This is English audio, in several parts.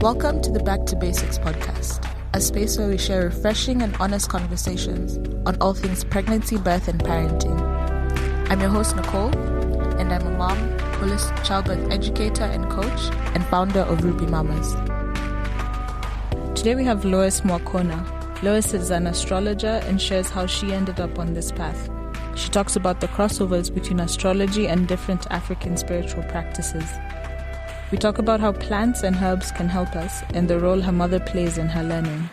Welcome to the Back to Basics podcast, a space where we share refreshing and honest conversations on all things pregnancy, birth, and parenting. I'm your host, Nicole, and I'm a mom, holistic childbirth educator and coach, and founder of Ruby Mamas. Today we have Loise Mwakuwona. Loise is an astrologer and shares how she ended up on this path. She talks about the crossovers between astrology and different African spiritual practices. We talk about how plants and herbs can help us and the role her mother plays in her learning.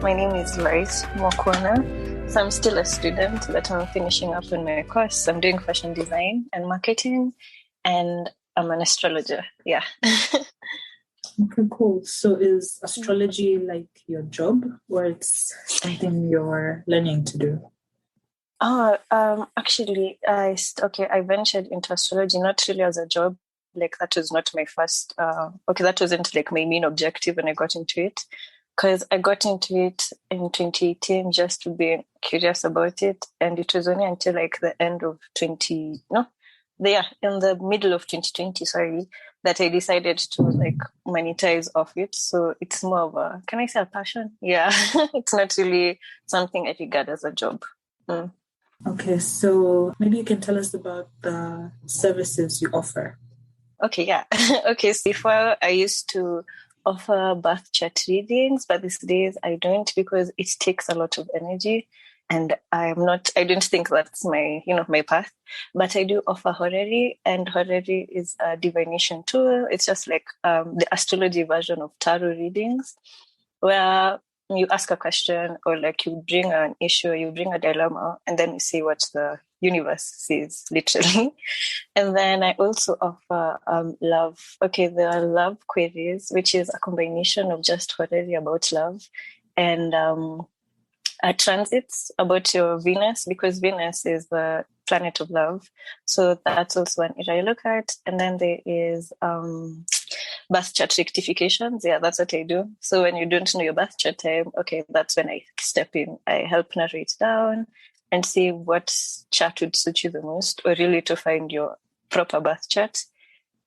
My name is Loise Mwakuwona. So I'm still a student, but I'm finishing up in my course. I'm doing fashion design and marketing, and I'm an astrologer. Yeah. Okay, cool. So is astrology like your job, or it's something you're learning to do? Actually, I ventured into astrology not really as a job. Like, that was not my first. That wasn't like my main objective when I got into it, because I got into it in 2018 just to be curious about it, and it was only until like the end of in the middle of 2020, that I decided to like monetize off it. So it's more of a, can I say, a passion? Yeah, it's not really something I regard as a job. Okay, so maybe you can tell us about the services you offer. Okay, yeah. Okay, so before I used to offer birth chart readings, but these days I don't, because it takes a lot of energy, and I don't think that's my path. But I do offer horary, and horary is a divination tool. It's just like the astrology version of tarot readings, where you ask a question, or like you bring an issue, you bring a dilemma, and then you see what the universe sees, literally. And then I also offer love. Okay, there are love queries, which is a combination of just horary about love and transits about your Venus, because Venus is the planet of love. So that's also an area I look at. And then there is birth chart rectifications. Yeah, that's what I do. So when you don't know your birth chart time, okay, that's when I step in. I help narrate down and see what chart would suit you the most, or really to find your proper birth chart.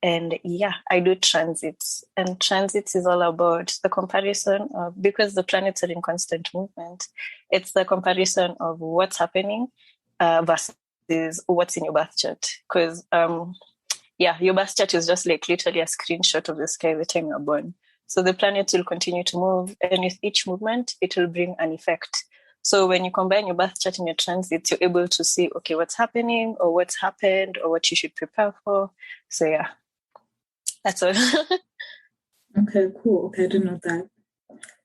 And yeah, I do transits. And transits is all about the comparison of, because the planets are in constant movement, it's the comparison of what's happening versus what's in your birth chart. Because your birth chart is just like literally a screenshot of the sky the time you're born. So the planets will continue to move, and with each movement, it will bring an effect. So when you combine your birth chart and your transits, you're able to see, okay, what's happening, or what's happened, or what you should prepare for. So yeah, that's all. Okay, cool. Okay, I didn't know that.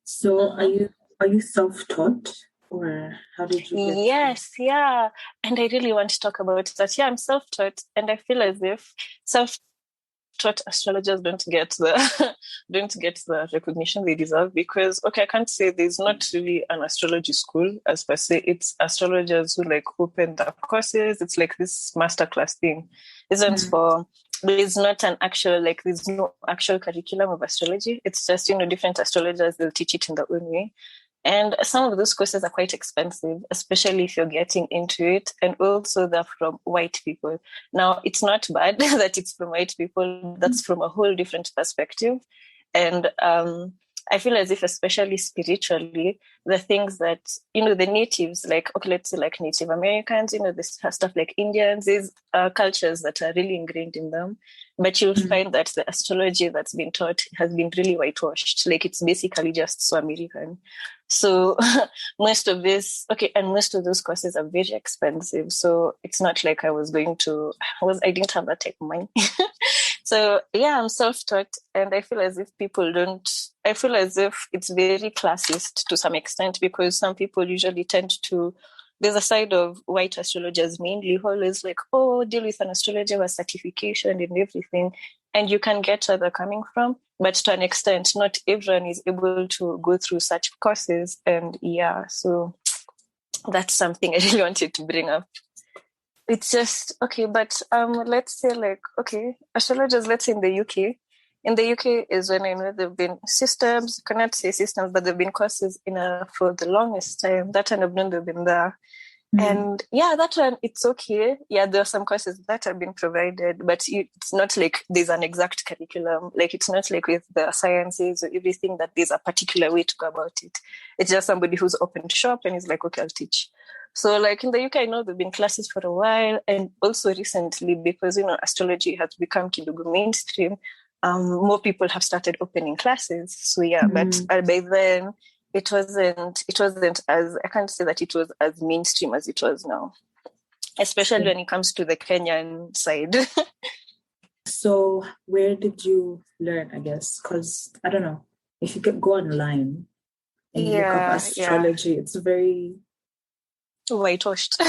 So are you self-taught, or how did you get Yes, yeah. And I really want to talk about that. Yeah, I'm self-taught, and I feel as if self-taught astrologers don't get the recognition they deserve, because I can't say there's not really an astrology school as per se. It's astrologers who like open the courses. It's like this masterclass thing. There's not an actual, like, there's no actual curriculum of astrology. It's just, different astrologers, they'll teach it in their own way. And some of those courses are quite expensive, especially if you're getting into it. And also they're from white people. Now, it's not bad that it's from white people. That's from a whole different perspective. And I feel as if, especially spiritually, the things that, the natives, like, okay, let's say like Native Americans, this stuff like Indians, these cultures that are really ingrained in them. But you'll find that the astrology that's been taught has been really whitewashed. Like, it's basically just so American. So most of those courses are very expensive. So it's not like I didn't have that type of money. So yeah, I'm self-taught, and I feel as if it's very classist to some extent, because some people usually there's a side of white astrologers mainly who always like, deal with an astrologer with certification and everything. And you can get where they're coming from, but to an extent, not everyone is able to go through such courses. And yeah, so that's something I really wanted to bring up. It's just, okay, but let's say like, okay, astrologers, let's say in the UK. In the UK is when I know there have been systems, cannot say systems, but there have been courses for the longest time. That time I've known they've been there. And yeah, that one, it's okay. Yeah, there are some courses that have been provided, but it's not like there's an exact curriculum. Like, it's not like with the sciences or everything that there's a particular way to go about it. It's just somebody who's opened shop and is like, okay, I'll teach. So like in the UK, I know there've been classes for a while, and also recently, because, astrology has become kidogo mainstream, more people have started opening classes. So yeah, but by then, it wasn't as, I can't say that it was as mainstream as it was now, especially when it comes to the Kenyan side. So where did you learn, I guess? Because, I don't know, if you could go online and look up astrology, it's very... whitewashed.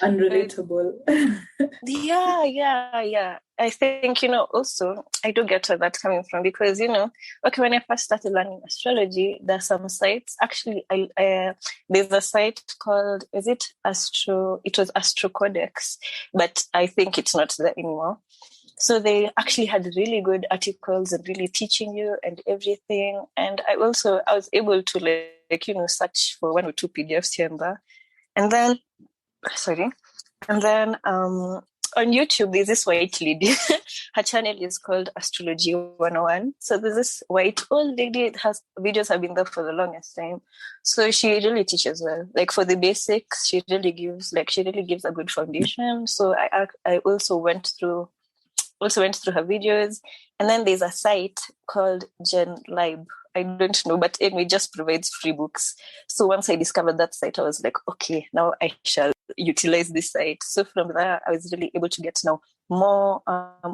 Unrelatable. Yeah. I think, also, I do get where that's coming from because, okay, when I first started learning astrology, there's some sites. Actually, there's a site called, it was Astro Codex, but I think it's not there anymore. So they actually had really good articles and really teaching you and everything. And I was able to search for 1 or 2 PDFs here and there. And then on YouTube, there's this white lady. Her channel is called Astrology 101. So there's this white old lady. Videos have been there for the longest time. So she really teaches well. Like for the basics, she really gives a good foundation. So I also went through her videos. And then there's a site called Gen Lib. I don't know, but anyway, just provides free books. So once I discovered that site, I was like, okay, now I shall utilize this site. So from there, I was really able to get now more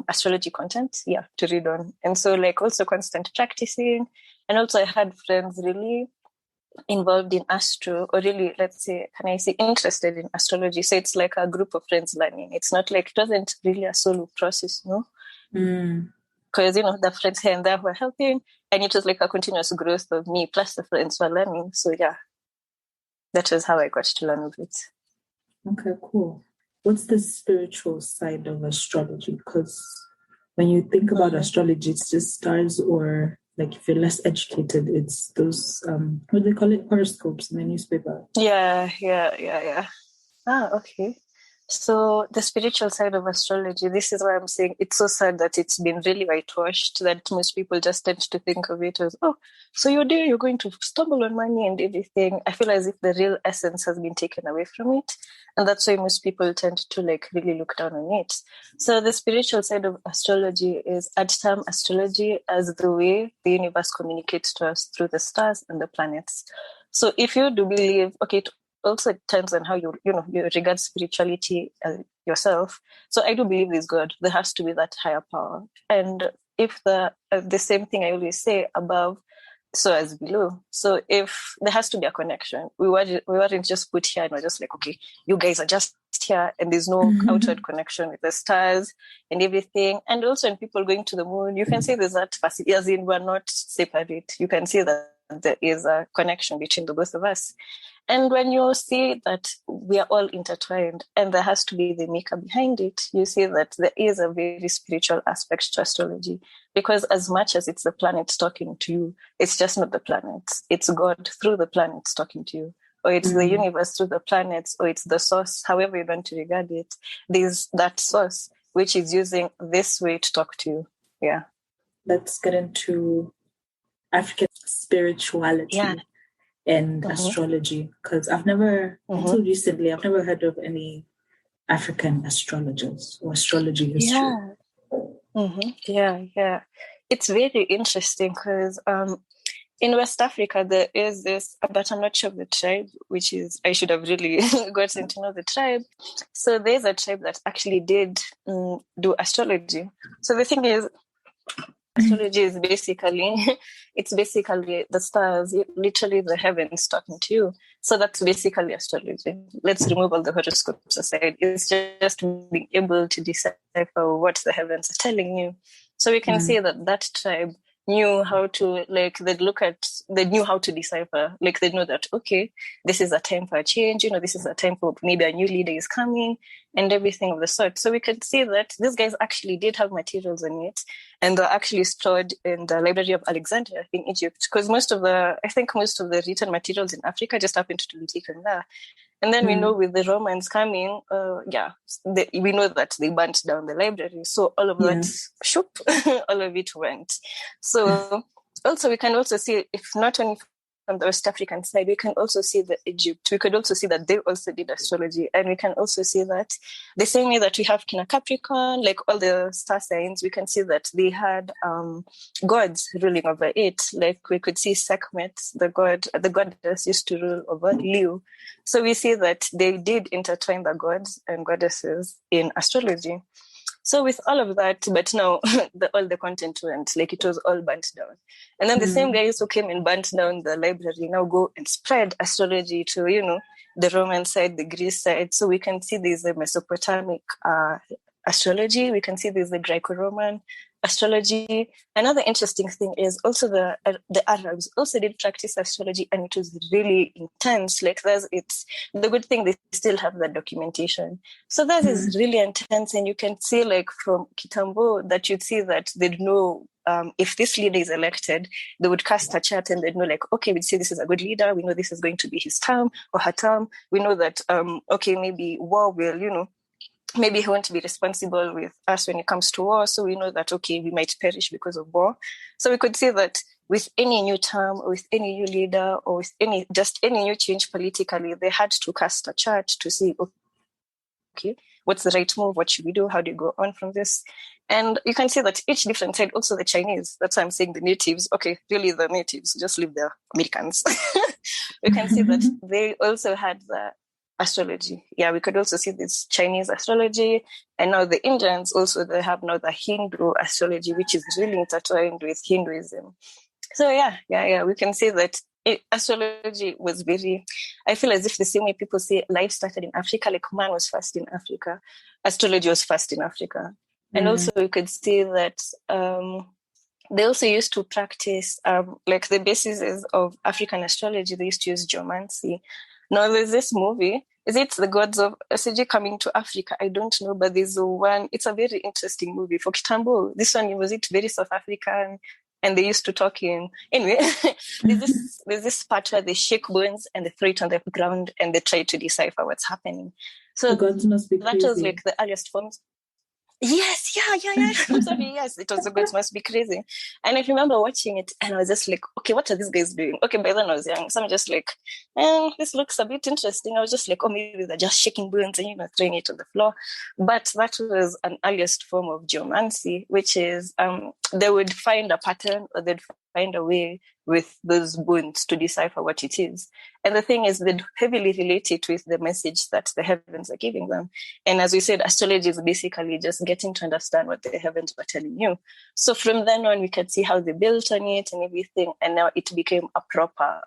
astrology content, to read on. And so also constant practicing. And also I had friends really involved in astro, or really, interested in astrology. So it's like a group of friends learning. It's not like, it wasn't really a solo process, no? Because, the friends here and there were helping, and it was like a continuous growth of me, plus the friends were learning. So yeah, that was how I got to learn of it. Okay, cool. What's the spiritual side of astrology? Because when you think about astrology, it's just stars, or like if you're less educated, it's those, what do they call it? Horoscopes in the newspaper. Yeah. Okay. So the spiritual side of astrology, this is why I'm saying it's so sad that it's been really whitewashed, that most people just tend to think of it as, so you're going to stumble on money and everything. I feel as if the real essence has been taken away from it. And that's why most people tend to really look down on it. So the spiritual side of astrology is, I'd term astrology as the way the universe communicates to us through the stars and the planets. So if you do believe, it also depends on how you regard spirituality yourself. So I do believe there's God. There has to be that higher power. And if the same thing I always say, above, so as below. So if there has to be a connection, we weren't just put here and we're just like, okay, you guys are just here, and there's no outward connection with the stars and everything. And also in people going to the moon, you can say there's that facility, as in we're not separate. You can see that there is a connection between the both of us. And when you see that we are all intertwined and there has to be the maker behind it, you see that there is a very spiritual aspect to astrology. Because as much as it's the planets talking to you, it's just not the planets. It's God through the planets talking to you. Or it's the universe through the planets, or it's the source, however you want to regard it. There's that source which is using this way to talk to you. Yeah. Let's get into African spirituality and astrology, because until recently, I've never heard of any African astrologers or astrology history. Yeah. It's very interesting because in West Africa, there is this, but I'm not sure of the tribe, which is, I should have really gotten to know the tribe. So there's a tribe that actually did do astrology. So the thing is, astrology is basically the stars, literally the heavens talking to you. So that's basically astrology. Let's remove all the horoscopes aside. It's just being able to decipher what the heavens are telling you. So we can say that tribe knew how to, they knew how to decipher. They know that, okay, this is a time for a change, this is a time for maybe a new leader is coming. and everything of the sort. So we could see that these guys actually did have materials on it, and they're actually stored in the Library of Alexandria in Egypt, because most of the written materials in Africa just happened to be taken there. And then we know with the Romans coming, we know that they burnt down the library. So all of that, all of it went. So also we can also see, if not only from the West African side, we can also see that Egypt, we could also see that they also did astrology. And we can also see that the same way that we have Kina Capricorn, like all the star signs, we can see that they had gods ruling over it. Like we could see Sekhmet, the goddess used to rule over Leo. So we see that they did intertwine the gods and goddesses in astrology. So with all of that, but now all the content went, like it was all burnt down. And then the same guys who came and burnt down the library now go and spread astrology to, the Roman side, the Greece side. So we can see there's a Mesopotamic astrology. We can see there's the Greco-Roman astrology. Another interesting thing is also the Arabs also did practice astrology, and it was really intense. Like it's the good thing, they still have that documentation. So that is really intense, and you can see like from Kitambo that you'd see that they'd know if this leader is elected, they would cast a chart and they'd know like, okay, we'd say this is a good leader. We know this is going to be his term or her term. We know that, okay, maybe war will, maybe he won't be responsible with us when it comes to war. So we know that, okay, we might perish because of war. So we could say that with any new term, or with any new leader, or with any new change politically, they had to cast a chart to see, okay, what's the right move? What should we do? How do you go on from this? And you can see that each different side, also the Chinese, that's why I'm saying the natives, okay, really the natives, just leave the Americans. We can see that they also had the astrology. Yeah, we could also see this Chinese astrology, and now the Indians also, they have now the Hindu astrology, which is really intertwined with Hinduism. So we can see that astrology was very, I feel as if the same way people say life started in Africa, like man was first in Africa, astrology was first in Africa. And also we could see that they also used to practice like the basis of African astrology. They used to use geomancy. Now there's this movie, is it The Gods of Astrology Coming to Africa? I don't know, but there's one, it's a very interesting movie for Kitambo. This one, was it very South African? And they used to talk in, anyway, there's this part where they shake bones and they throw it on the ground and they try to decipher what's happening. So the gods must be crazy. That was like the earliest forms. Yes, yeah. I'm sorry, yes, it was The Gods Must Be Crazy. And I remember watching it and I was just like, okay, what are these guys doing? Okay, by then I was young, so I'm just like, this looks a bit interesting. I was just like, oh, maybe they're just shaking bones and, throwing it on the floor. But that was an earliest form of geomancy, which is they would find a pattern, or they'd find a way with those bones to decipher what it is. And the thing is, they heavily relate it with the message that the heavens are giving them. And as we said, astrology is basically just getting to understand what the heavens were telling you. So from then on, we could see how they built on it and everything. And now it became a proper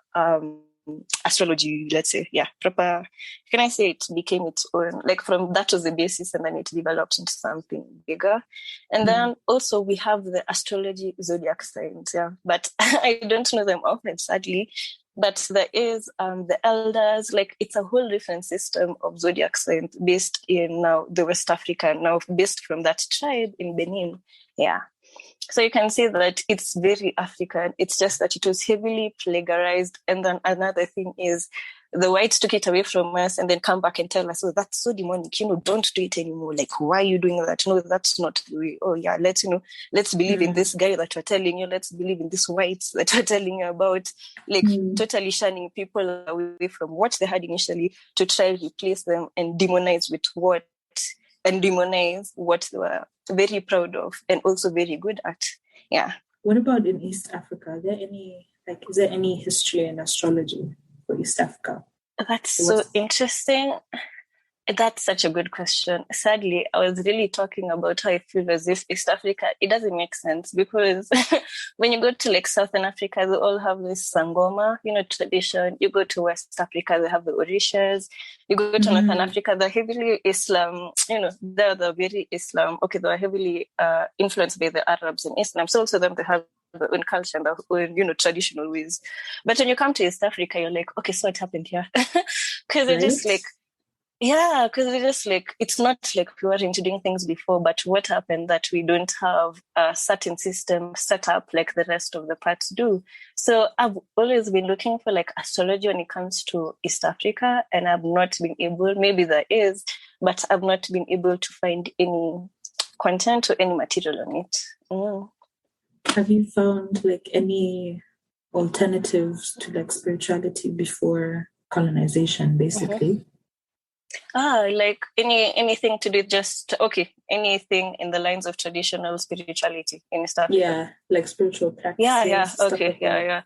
astrology, let's say. Yeah, proper. Can I say it became its own? Like from that was the basis, and then it developed into something bigger. And then also we have the astrology zodiac signs. Yeah, but I don't know them often, sadly. But there is the elders, like it's a whole different system of zodiac signs based in now the West Africa, now based from that tribe in Benin. Yeah. So you can see that it's very African. It's just that it was heavily plagiarized. And then another thing is the whites took it away from us and then come back and tell us, oh, that's so demonic, don't do it anymore. Like, why are you doing that? No, that's not the way. Oh yeah, let's believe in this guy that we're telling you. Let's believe in this whites that we're telling you about. Like totally shunning people away from what they had initially to try to replace them and demonize what they were very proud of and also very good at. Yeah. What about in East Africa? Is there any history in astrology for East Africa? That's so interesting. That's such a good question. Sadly, I was really talking about how I feel as if East Africa, it doesn't make sense because when you go to like Southern Africa, they all have this Sangoma, tradition. You go to West Africa, they have the Orishas. You go to Northern Africa, they're heavily Islam, they're very Islam. Okay, they're heavily influenced by the Arabs and Islam. So also them, they have their own culture and their own, traditional ways. But when you come to East Africa, you're like, okay, so what happened here? Because they're just like, Yeah, because we just like, it's not like we weren't doing things before, but what happened that we don't have a certain system set up like the rest of the parts do. So I've always been looking for like astrology when it comes to East Africa, and I've not been able, maybe there is, but I've not been able to find any content or any material on it. Have you found like any alternatives to like spirituality before colonization, basically? Like anything to do, just anything in the lines of traditional spirituality in East Africa. Yeah, like spiritual practices. Okay, there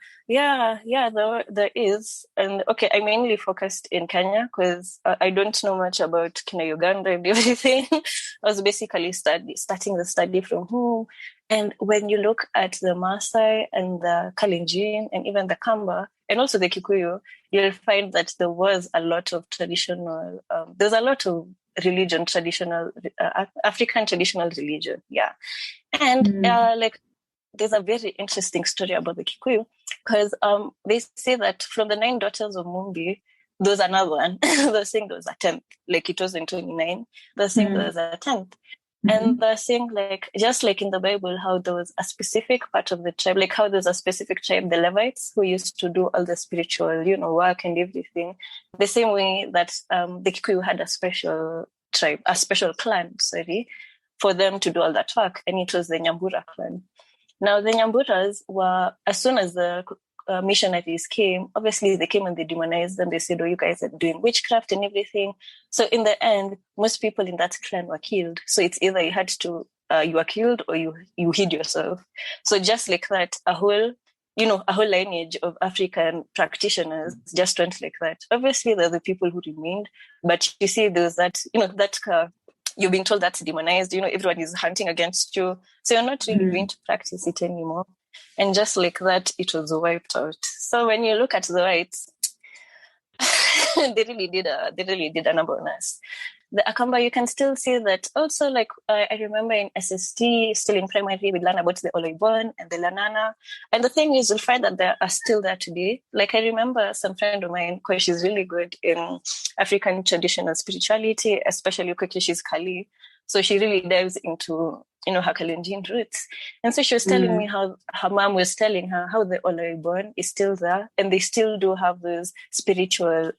is. And okay, I mainly focused in Kenya because I don't know much about Kenya, Uganda and everything. I was basically starting the study from home. And when you look at the Maasai and the Kalenjin and even the Kamba and also the Kikuyu, you'll find that there was a lot of traditional, there's a lot of religion, traditional, African traditional religion. Yeah. And like, there's a very interesting story about the Kikuyu because they say that from the 9 daughters of Mumbi, there was another one. They're saying there was a 10th, like it was in 29. They're saying there was a 10th. And they're saying, like, just like in the Bible, how there was a specific part of the tribe, like how there's a specific tribe, the Levites, who used to do all the spiritual, work and everything. The same way that the Kikuyu had a special tribe, a special clan, for them to do all that work. And it was the Nyambura clan. Now, the Nyamburas were, as soon as the missionaries came, obviously they came and they demonized them. They said, you guys are doing witchcraft and everything. So in the end, most people in that clan were killed. So it's either you had to, you were killed or you hid yourself. So just like that, a whole lineage of African practitioners just went like that. Obviously, there are the people who remained, but you see, there's that, you're being told that's demonized, everyone is hunting against you. So you're not really going to practice it anymore. And just like that, it was wiped out. So when you look at the whites, they really did a number on us. The Akamba, you can still see that also, like, I remember in SST, still in primary, we learn about the Oloibon and the Lanana. And the thing is, you'll find that they are still there today. Like, I remember some friend of mine, because she's really good in African traditional spirituality, especially because she's Kali. So she really dives into, her Kalenjin roots. And so she was telling me how her mom was telling her how the Oloibon is still there. And they still do have those spiritual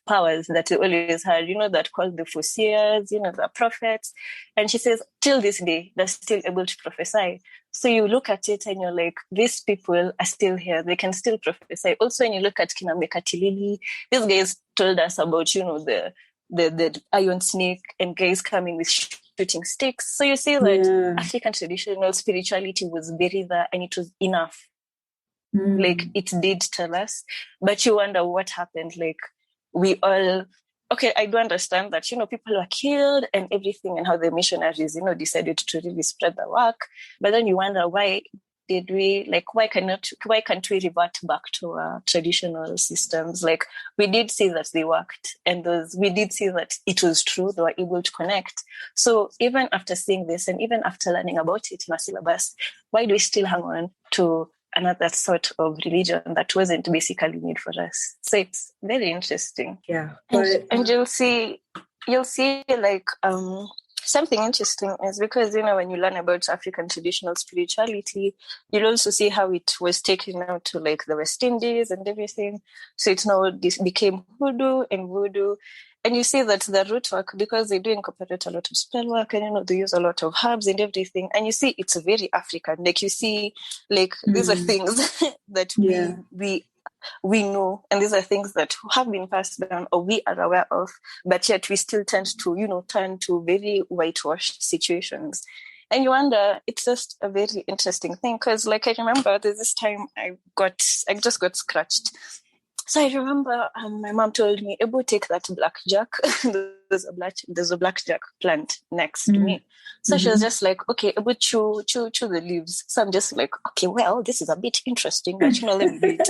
powers that they always had, that called the Foreseers, the prophets. And she says, till this day, they're still able to prophesy. So you look at it and you're like, these people are still here. They can still prophesy. Also, when you look at Kinameka Tilili, these guys told us about, the iron snake and guys coming with shooting sticks. So you see that African traditional spirituality was very there and it was enough. Like it did tell us. But you wonder what happened. Like we all, I do understand that, people were killed and everything and how the missionaries, decided to really spread the work. But then you wonder why did we, like, why can't we revert back to our traditional systems? Like, we did see that they worked and we did see that it was true. They were able to connect. So even after seeing this and even after learning about it in our syllabus, why do we still hang on to another sort of religion that wasn't basically made for us? So it's very interesting. Yeah. And you'll see like, something interesting is because, when you learn about African traditional spirituality, you'll also see how it was taken out to like the West Indies and everything. So it's now became hoodoo and voodoo. And you see that the root work, because they do incorporate a lot of spell work and, they use a lot of herbs and everything. And you see it's very African. Like you see, like these are things that we know, and these are things that have been passed down or we are aware of, but yet we still tend to, turn to very whitewashed situations. And you wonder, it's just a very interesting thing because, like, I remember there's this time I just got scratched. So I remember my mom told me, Ebu, take that blackjack. There's a blackjack plant next to me. So she was just like, okay, Ebu, chew the leaves. So I'm just like, okay, well, this is a bit interesting, but let me do it.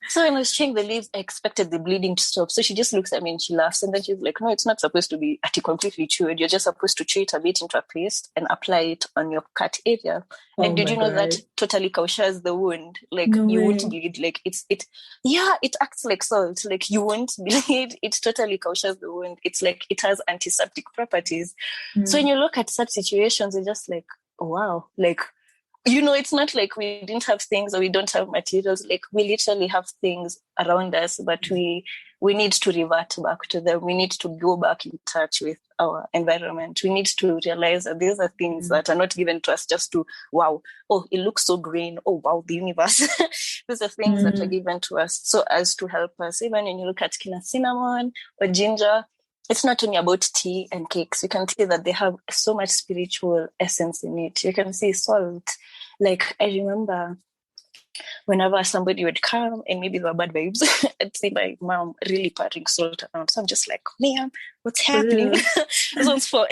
So when I was checking the leaves, I expected the bleeding to stop. So she just looks at me and she laughs. And then she's like, no, it's not supposed to be completely chewed. You're just supposed to chew it a bit into a paste and apply it on your cut area. And did you know that totally kaushes the wound? Like you won't bleed. Like it acts like salt. Like you won't bleed. It totally kaushes the wound. It's like it has antiseptic properties. So when you look at such situations, it's just like, oh, wow, like, it's not like we didn't have things or we don't have materials. Like we literally have things around us, but we need to revert back to them. We need to go back in touch with our environment. We need to realize that these are things that are not given to us just to, wow, oh, it looks so green. Oh, wow, the universe. These are things that are given to us so as to help us. Even when you look at cinnamon or ginger, it's not only about tea and cakes. You can see that they have so much spiritual essence in it. You can see salt. Like, I remember whenever somebody would come and maybe there were bad vibes, I'd see my mom really pouring salt around. So I'm just like, ma'am, what's happening? This one's for,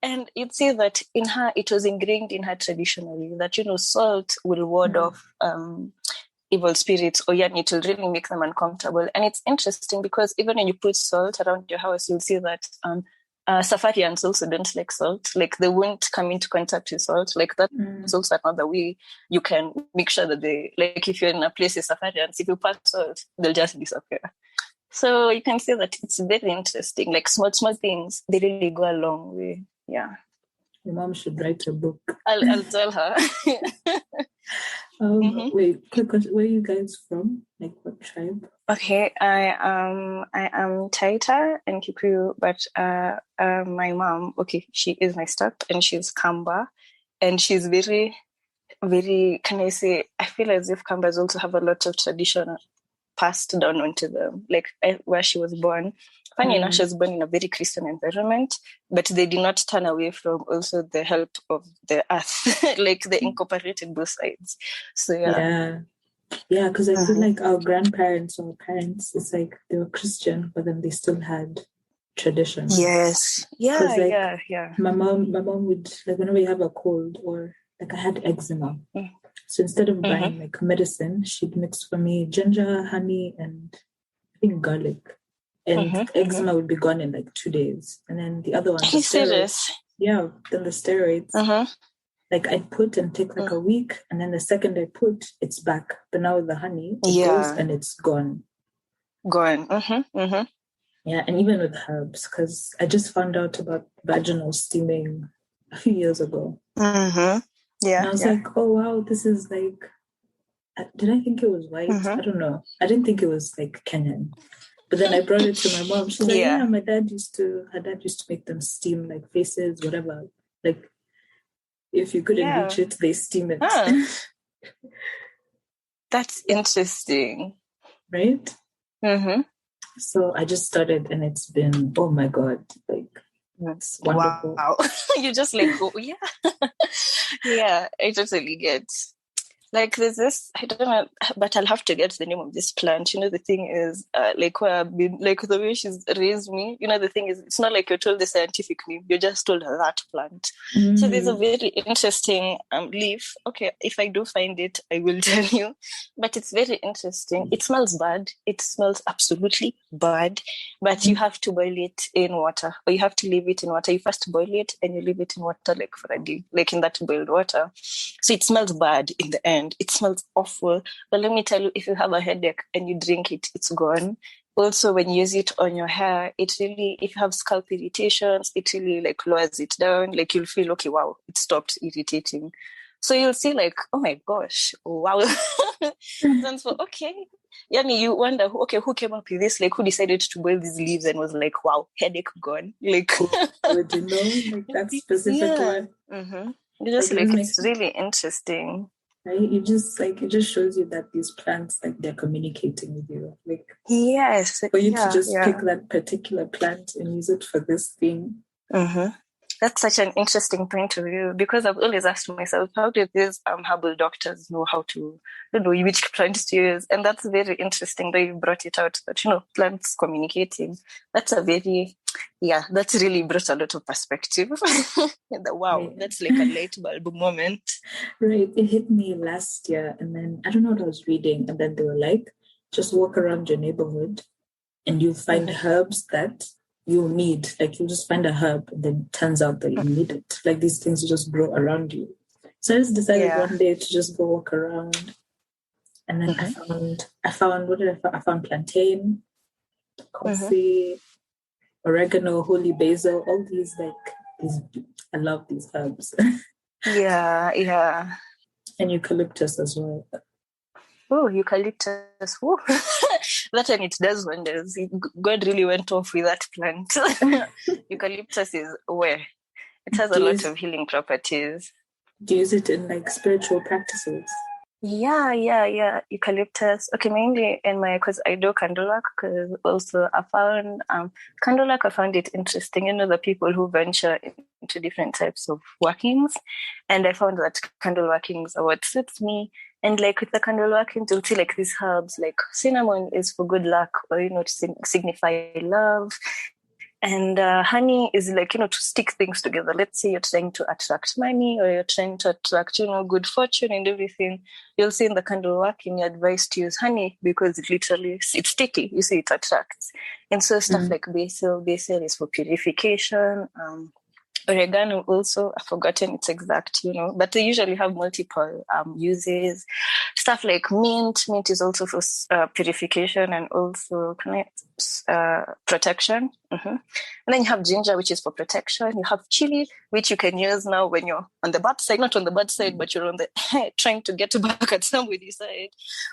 And you'd see that in her, it was ingrained in her traditionally that, salt will ward off evil spirits, or it will really make them uncomfortable. And it's interesting because even when you put salt around your house, you'll see that Safarians also don't like salt. Like they won't come into contact with salt. Like that is also another way you can make sure that they, like if you're in a place with Safarians, if you put salt, they'll just disappear. So you can see that it's very interesting. Like small things, they really go a long way. Yeah. Your mom should write a book. I'll tell her. Wait, quick question. Where are you guys from? Like what tribe? Okay, I am Taita and Kikuyu, but my mom, she is my step and she's Kamba, and she's very, very, can I say, I feel as if Kambas also have a lot of tradition passed down onto them, like where she was born. Funny enough, she was born in a very Christian environment, but they did not turn away from also the help of the earth. Like they incorporated both sides. So yeah, because I feel like our grandparents or parents, it's like they were Christian, but then they still had tradition. Yes. Yeah. My mom would, like, whenever you have a cold or like I had eczema, so instead of buying like medicine, she'd mix for me ginger, honey, and I think garlic. And eczema would be gone in like 2 days. And then the other one, the steroids. Yeah, then the steroids. Like I put and take like a week, and then the second I put, it's back. But now with the honey, it goes and it's gone. Yeah, and even with herbs, because I just found out about vaginal steaming a few years ago. Yeah. And I was like, oh wow, this is like, did I think it was white? I don't know. I didn't think it was like Kenyan. But then I brought it to my mom. She's like, her dad used to make them steam like faces, whatever. Like if you couldn't reach it, they steam it. That's interesting. Right? So I just started and it's been, oh my God, like that's wonderful. Wow. You just like, oh yeah. Yeah, I totally get. Like there's this, I don't know, but I'll have to get the name of this plant. The thing is, like where I've been, like the way she's raised me, the thing is, it's not like you're told the scientific name, you're just told that plant. So there's a very interesting leaf. Okay, if I do find it, I will tell you. But it's very interesting. It smells bad. It smells absolutely bad. But you have to boil it in water, or you have to leave it in water. You first boil it and you leave it in water like for a day, like in that boiled water. So it smells bad in the end. It smells awful. But let me tell you, if you have a headache and you drink it, it's gone. Also, when you use it on your hair, it really, if you have scalp irritations, it really like lowers it down. Like you'll feel, okay, wow, it stopped irritating. So you'll see like, oh my gosh, wow. Then so, okay. Yani, you wonder, okay, who came up with this? Like, who decided to boil these leaves and was like, wow, headache gone. Like, would you know, like that specific one? Just like, it's really interesting. Right? It just shows you that these plants, like they're communicating with you. Like, yes, for you to just pick that particular plant and use it for this thing. That's such an interesting point of view, because I've always asked myself, how do these herbal doctors know how to, which plants to use? And that's very interesting that you brought it out, that, plants communicating. That's that's really brought a lot of perspective. Wow, that's like a light bulb moment. Right. It hit me last year, and then I don't know what I was reading, and then they were like, just walk around your neighborhood and you'll find herbs that you'll need. Like you'll just find a herb and then it turns out that you need it. Like these things just grow around you. So I just decided one day to just go walk around. And then I found, what did I find? I found plantain, coffee, oregano, holy basil, all these I love these herbs. Yeah. And eucalyptus as well. Oh, eucalyptus. Oh. That one, it does wonders. God really went off with that plant. Eucalyptus is where it has a lot of healing properties. Do you use it in like spiritual practices? Yeah. Eucalyptus. Okay, mainly in because I do candle work, because also I found candle work, I found it interesting. You know, the people who venture into different types of workings. And I found that candle workings are what suits me. And like with the candle workings, you'll see like these herbs, like cinnamon is for good luck, or, you know, to signify love. And honey is like, you know, to stick things together. Let's say you're trying to attract money, or you're trying to attract, you know, good fortune and everything. You'll see in the candle working, you're advised to use honey because it literally, it's sticky. You see, it attracts. And so stuff like basil is for purification. Oregano also, I've forgotten its exact, you know, but they usually have multiple uses. Stuff like mint is also for purification and also protection. And then you have ginger, which is for protection. You have chili, which you can use now when you're on the bad side, not on the bad side, but you're on the trying to get back at somebody's side.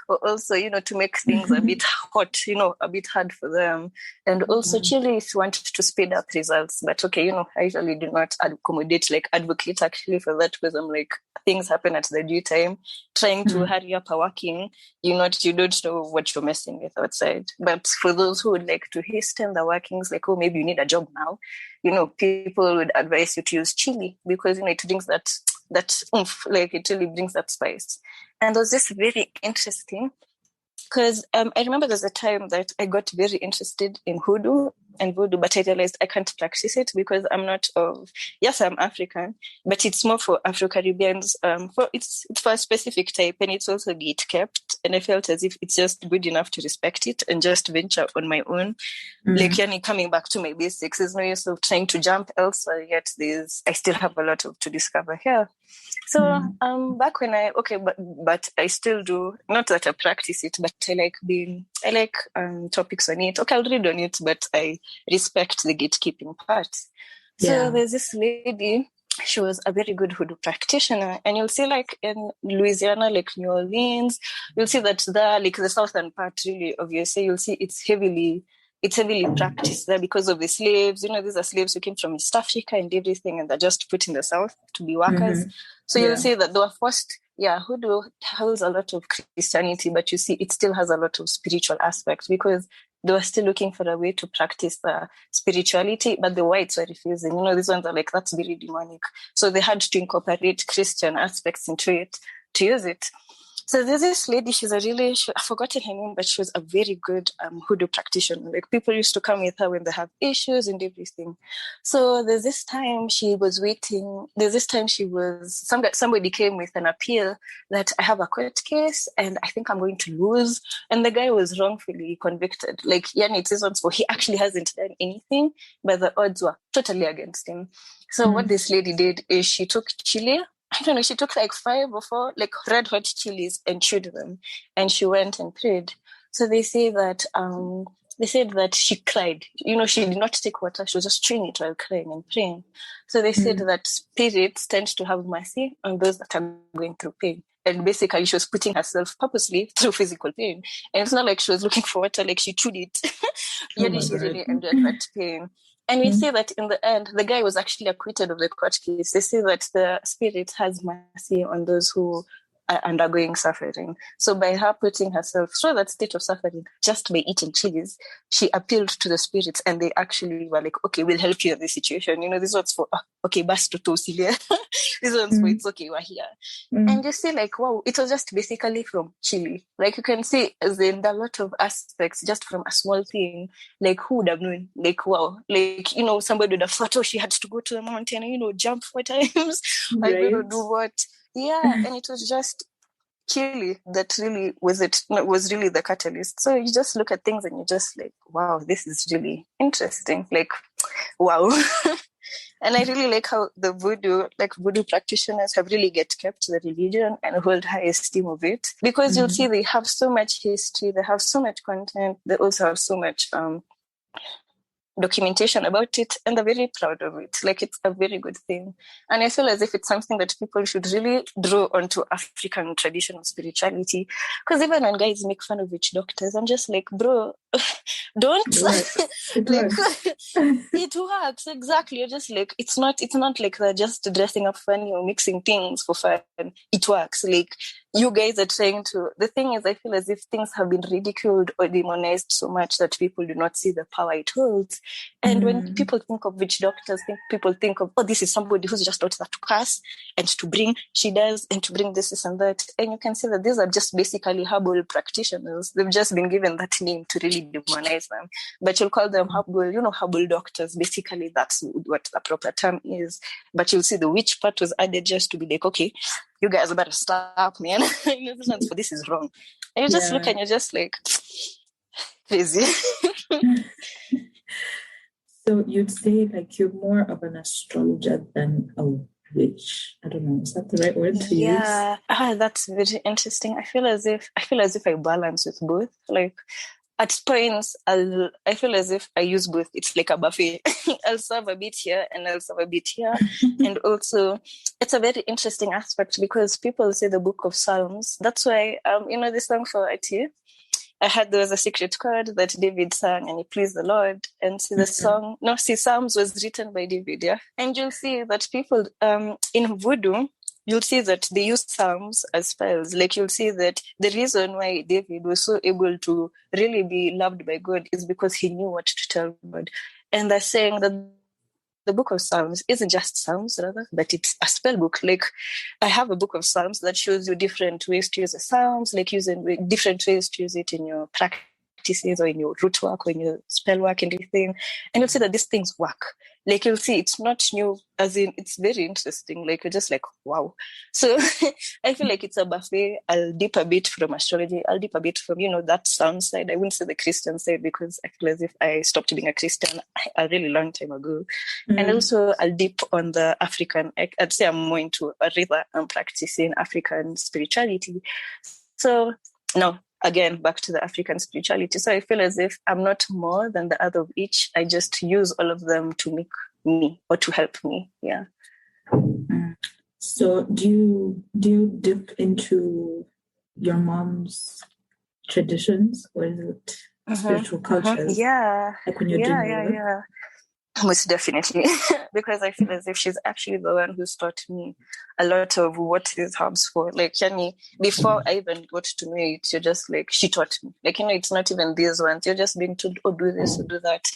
Or also, you know, to make things a bit hot, you know, a bit hard for them. And also chili if you want to speed up results. But okay, you know, I usually do not advocate actually for that, because I'm like, things happen at the due time. Trying to hurry up a working, you don't know what you're messing with outside. But for those who would like to hasten the workings, like, oh, maybe you need a job now, you know, people would advise you to use chili, because, you know, it brings that oomph, like it really brings that spice. And it was just very interesting, because I remember there's a time that I got very interested in Voodoo, but I realized I can't practice it because I'm not yes, I'm African, but it's more for Afro-Caribbeans. It's for a specific type, and it's also gate kept. And I felt as if it's just good enough to respect it and just venture on my own. Like, yani, coming back to my basics, there's no use of trying to jump elsewhere, yet I still have a lot to discover here. So back when but I still do, not that I practice it, but I like topics on it. Okay, I'll read on it, but I respect the gatekeeping part. So there's this lady, she was a very good Voodoo practitioner, and you'll see like in Louisiana, like New Orleans, you'll see that there, like the southern part really of USA, you'll see it's heavily practiced there because of the slaves. You know, these are slaves who came from East Africa and everything, and they're just put in the South to be workers. So you'll see that they were forced. Voodoo holds a lot of Christianity, but you see it still has a lot of spiritual aspects, because they were still looking for a way to practice the spirituality, but the whites were refusing. You know, these ones are like, that's very demonic. So they had to incorporate Christian aspects into it to use it. So there's this lady, I've forgotten her name, but she was a very good Voodoo practitioner. Like, people used to come with her when they have issues and everything. So there's this time she was waiting. Somebody came with an appeal that I have a court case and I think I'm going to lose. And the guy was wrongfully convicted. Like, it's his own fault. He actually hasn't done anything, but the odds were totally against him. So what this lady did is she took chili. I don't know, she took like 5 or 4 like red hot chilies and chewed them, and she went and prayed. So they said that she cried. You know, she did not take water. She was just chewing it while crying and praying. So they said that spirits tend to have mercy on those that are going through pain. And basically she was putting herself purposely through physical pain. And it's not like she was looking for water, like she chewed it. Yet she really endured that pain. And we see that in the end, the guy was actually acquitted of the court case. They say that the spirit has mercy on those who are undergoing suffering. So by her putting herself through that state of suffering, just by eating chilies, she appealed to the spirits, and they actually were like, okay, we'll help you in this situation. You know, this one's for, okay, basto tosilia. This one's for, it's okay, we're here. And you see, like, wow, it was just basically from chili. Like, you can see there's a lot of aspects just from a small thing. Like, who would have known? Like, wow. Like, you know, somebody would have thought, she had to go to the mountain and, you know, jump 4 times. Like, we don't do what? Yeah, and it was just Chile that really was really the catalyst. So you just look at things and you're just like, wow, this is really interesting. Like, wow. And I really like how the voodoo practitioners have really kept the religion and hold high esteem of it, because you'll see they have so much history, they have so much content, they also have so much documentation about it, and they're very proud of it. Like, it's a very good thing. And I feel as if it's something that people should really draw onto African traditional spirituality. Because even when guys make fun of witch doctors, I'm just like, bro, don't it works. Exactly. You're just like, it's not like they're just dressing up funny or mixing things for fun. It works. Like, you guys are trying to, the thing is, I feel as if things have been ridiculed or demonized so much that people do not see the power it holds. And when people think of witch doctors, people think of, oh, this is somebody who's just out there to curse and to bring shiddas and to bring this and that. And you can see that these are just basically herbal practitioners. They've just been given that name to really demonize them. But you'll call them herbal doctors. Basically, that's what the proper term is. But you'll see the witch part was added just to be like, okay, you guys better stop, man. This is wrong. And you just look and you're just like, crazy. So you'd say like you're more of an astrologer than a witch. I don't know. Is that the right word to use? Yeah, that's very interesting. I feel as if I balance with both. Like, at points, I feel as if I use both. It's like a buffet. I'll serve a bit here and I'll serve a bit here. And also, it's a very interesting aspect because people say the Book of Psalms. That's why, the song for IT, I heard there was a secret chord that David sang and he pleased the Lord. And see the song, Psalms was written by David, yeah? And you'll see that people in Voodoo, you'll see that they use Psalms as spells. Like, you'll see that the reason why David was so able to really be loved by God is because he knew what to tell God. And they're saying that the Book of Psalms isn't just Psalms, rather, but it's a spell book. Like, I have a Book of Psalms that shows you different ways to use the Psalms, like using different ways to use it in your practices or in your root work or in your spell work and everything. And you'll see that these things work. Like, you'll see it's not new, as in it's very interesting. Like, you're just like, wow. So I feel like it's a buffet. I'll dip a bit from astrology. I'll dip a bit from, that sound side. I wouldn't say the Christian side because I feel as if I stopped being a Christian a really long time ago. And also I'll dip on the African, I'd say I'm more into I'm practicing African spirituality. So no, again, back to the African spirituality. So I feel as if I'm not more than the other of each. I just use all of them to make me or to help me. Yeah. So do you dip into your mom's traditions, or is it spiritual cultures? Yeah. Like when you're doing your work? Yeah. Most definitely. Because I feel as if she's actually the one who's taught me a lot of what these herbs for. Like, Yani, before I even got to know it, you're just like, she taught me. Like, it's not even these ones. You're just being told, oh, do this or do that.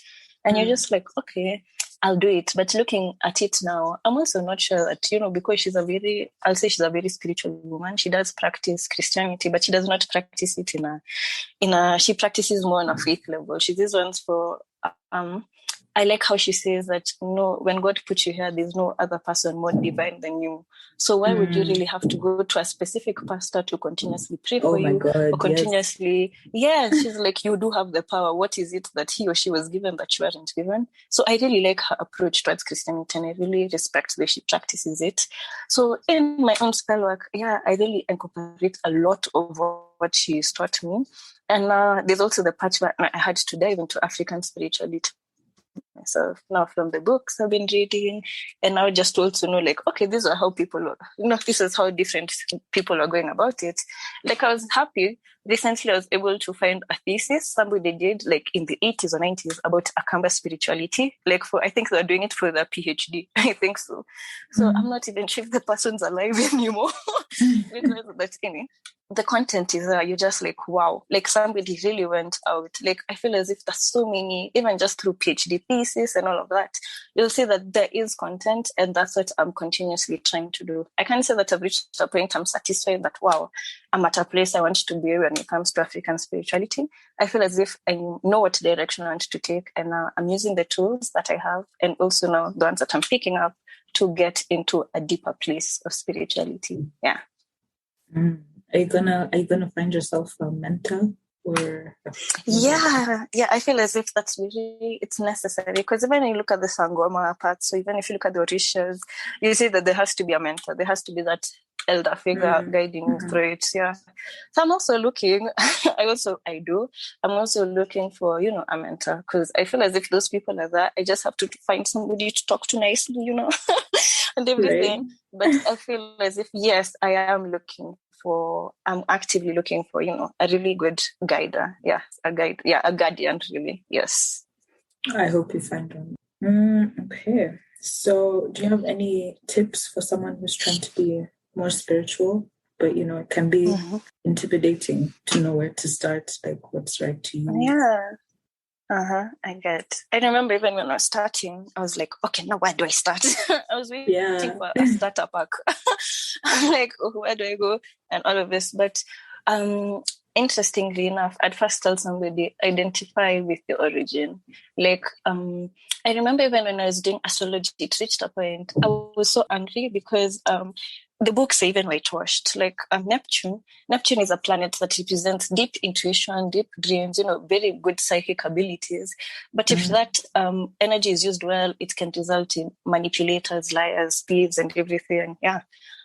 And you're just like, okay, I'll do it. But looking at it now, I'm also not sure that, because she's a very spiritual woman. She does practice Christianity, but she does not practice it she practices more on a faith level. She does ones for, I like how she says that, when God put you here, there's no other person more divine than you. So why would you really have to go to a specific pastor to continuously pray for you? God, or continuously, she's like, you do have the power. What is it that he or she was given that you weren't given? So I really like her approach towards Christianity, and I really respect the way she practices it. So in my own spell work, I really incorporate a lot of what she's taught me. And there's also the part where I had to dive into African spirituality myself now from the books I've been reading, and now just also know, like, okay, these are how people are, this is how different people are going about it. Like, I was happy recently I was able to find a thesis somebody did like in the 80s or 90s about Akamba spirituality. Like, I think they're doing it for their PhD. I think so. So I'm not even sure if the person's alive anymore because that's in it. The content is there. You're just like, wow, like somebody really went out. Like, I feel as if there's so many, even just through PhD thesis and all of that, you'll see that there is content, and that's what I'm continuously trying to do. I can't say that I've reached a point I'm satisfied that, wow, I'm at a place I want to be when it comes to African spirituality. I feel as if I know what direction I want to take, and I'm using the tools that I have, and also now the ones that I'm picking up to get into a deeper place of spirituality. Yeah. Are you gonna find yourself a mentor or? Yeah, I feel as if that's really, it's necessary, because even when you look at the Sangoma part, so even if you look at the Orishas, you see that there has to be a mentor, there has to be that elder figure guiding you through it. Yeah. So I'm also looking, I'm also looking for, a mentor, because I feel as if those people are there, I just have to find somebody to talk to nicely, and everything. Right. But I feel as if, yes, I'm actively looking for, a really good guider. Yeah, a guardian, really. Yes. I hope you find one. Okay. So do you have any tips for someone who's trying to be more spiritual, but, it can be intimidating to know where to start, like what's right to you? Yeah. I remember even when I was starting, I was like, okay, now where do I start? I was waiting for a starter pack. I'm like, where do I go? And all of this. But interestingly enough, I'd first tell somebody, identify with your origin. Like, I remember even when I was doing astrology, it reached a point, I was so angry because the books are even whitewashed. Like Neptune is a planet that represents deep intuition, deep dreams, very good psychic abilities. But if that energy is used well, it can result in manipulators, liars, thieves, and everything. Yeah.